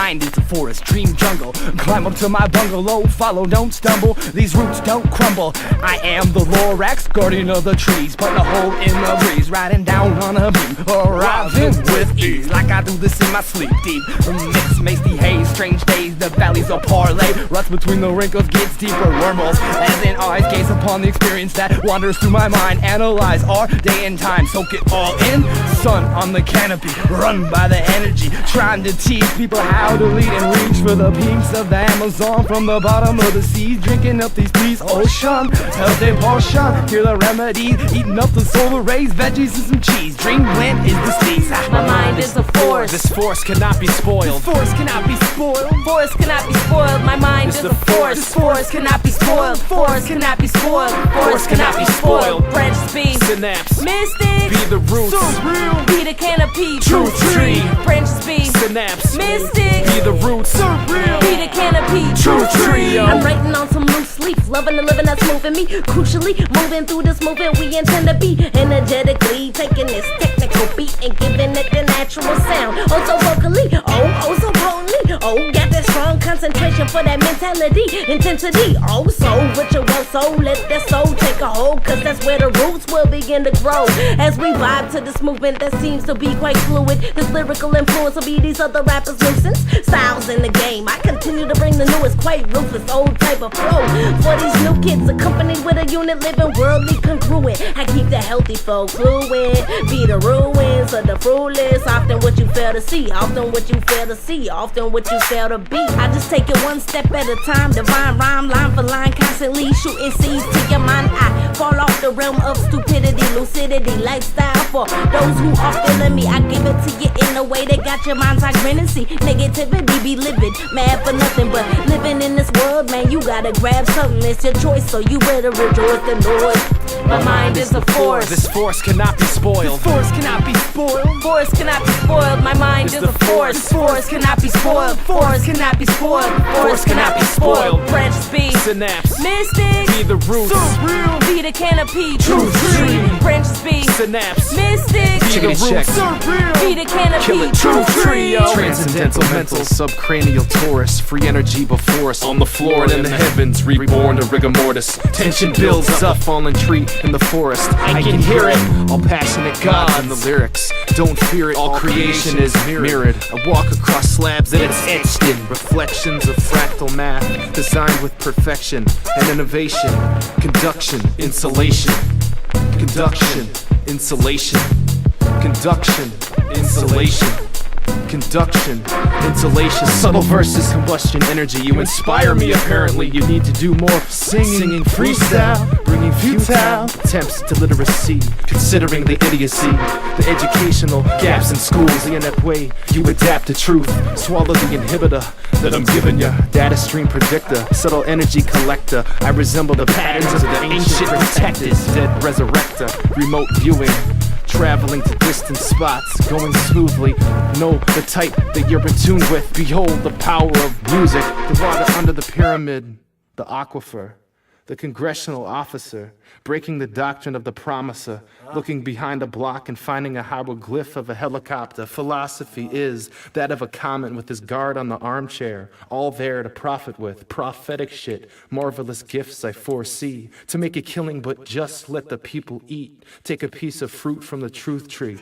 mind is a forest, dream jungle. Climb up to my bungalow, follow, don't stumble. These roots don't crumble. I am the Lorax, guardian of the trees. Putting a hole in the breeze, riding down on a beam, arriving with ease, like I do this in my sleep deep. Mix makes the haze, strange days, the valleys are parlay. Ruts between the wrinkles gets deeper, wormholes as in eyes. Gaze upon the experience that wanders through my mind. Analyze our day and time, soak it all in. Sun on the canopy, run by the energy. Trying to teach people how to lead and reach for the peaks of the Amazon. From the bottom of the seas, drinking up these teas. Ocean, healthy portion, hear the remedies. Eating up the solar rays, veggies and some cheese. Dreamland is the steez. My mind is a force. This force cannot be spoiled. Force cannot be spoiled. Force cannot be spoiled. My mind is a force. This force cannot be spoiled. Force cannot be spoiled. Force cannot be spoiled. Branches be Synapse. mystic. Be the roots. Surreal. Be the canopy. Truth tree. Branches be Synapse. mystic. Be the roots. Surreal. Be the canopy. Truth tree. I'm writing on some loose leaf, loving the living that's moving me. Crucially, moving through this movement, we intend to be energetically taking this technical beat and giving it the natural sound. Oh, so vocally, oh, so potently. Oh, got that strong concentration for that mentality, intensity. Oh, so ritual, so let that soul take a hold, cause that's where the roots will begin to grow. As we vibe to this movement that seems to be quite fluid, this lyrical influence will be these other rappers' nuisance styles in the game. I continue to bring the newest, quite ruthless, old type of flow for these new kids, accompanied with a unit living worldly congruent. I keep the healthy flow fluid, be the ruins of the fruitless. Often what you fail to see, often what you fail to see, often what you fail to be. I just take it one step at a time, divine rhyme, line for line, constantly shooting seeds to your mind. I fall off the realm of stupidity, lucidity, lifestyle for those who are feeling me. I give it to you in a way that got your mind's like grinning. See, negativity be livid, mad for nothing, but living in this world, man, you gotta grab something. It's your choice, so you better rejoice the noise. My mind is a force. This force cannot be spoiled. Force cannot be spoiled. Force cannot be spoiled. My mind is a force. Force cannot be spoiled. Force cannot be spoiled. Force cannot be spoiled. Branches be Synapse. mystic. Be the roots. Surreal. Be the canopy. Truth tree. Branches be Synapse. mystic. Be the roots. Surreal. Be the canopy. Kill it. Truth trio. Transcendental mental, subcranial torus, free energy before us. On the floor and in the heavens, reborn to rigor mortis. Tension builds up, fallen tree in the forest. I can hear it, all passionate gods in the lyrics. Don't fear it, all creation is mirrored. I walk across slabs and it's etched in reflections of fractal math, designed with perfection and innovation. Conduction, insulation. Conduction, insulation. Conduction, insulation. Conduction, insulation, subtle verses, combustion, energy. You inspire me, apparently. You need to do more singing freestyle, bringing futile attempts to literacy, considering the idiocy, the educational gaps in schools. The inept way you adapt to truth, swallow the inhibitor that I'm giving ya. Data stream predictor, subtle energy collector. I resemble the patterns of the ancient protectors, dead resurrector, remote viewing. Traveling to distant spots, going smoothly. Know the type that you're in tune with. Behold the power of music. The water under the pyramid, the aquifer, the congressional officer, breaking the doctrine of the promiser, looking behind a block and finding a hieroglyph of a helicopter. Philosophy is that of a comet with his guard on the armchair, all there to profit with. Prophetic shit, marvelous gifts I foresee, to make a killing but just let the people eat. Take a piece of fruit from the truth tree.